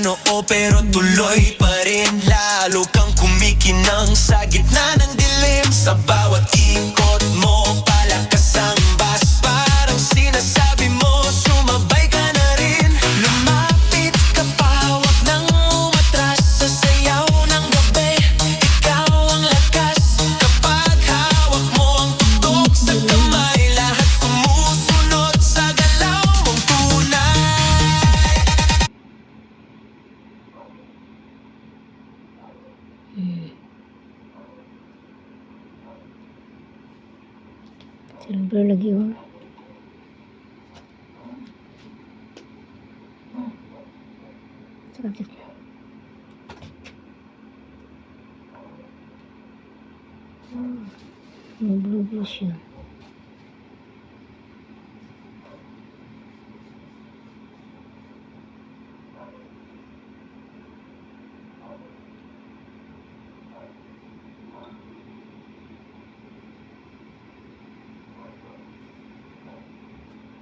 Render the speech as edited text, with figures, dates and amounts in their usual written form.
noo pero tuloy pa rin. Lalo kang kumikinang sa gitna ng dilim. Sa bawat ikot mo, palakas ang bas. Parang sinasabi mo, sumabay ka na rin. Lumapit ka pa, wag nang umatras. Sa sayaw ng gabi, ikaw ang lakas. Kapag hawak mo ang tutok sa kamay, lahat sumusunod sa galaw mong tunay. Silver lagi oh. Sakit. Blue siya.